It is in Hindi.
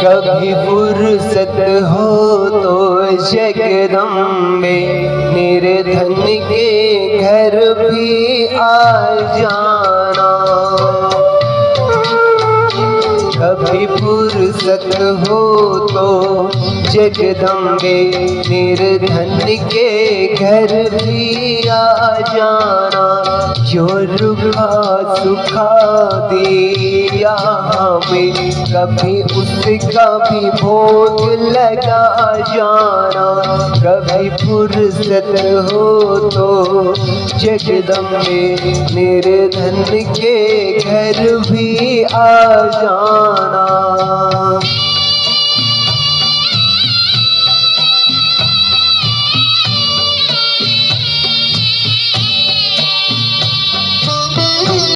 कभी फुर्सत हो तो जगदम्बे निर्धन के घर भी आ जाना। कभी फुर्सत हो तो जगदम्बे निर्धन के घर भी आ जाना। जो रुखा सुखा दिया हमें कभी उसका भी भोग लगा जाना। कभी फुर्सत हो तो जगदम्बे निर्धन के घर भी आ जाना।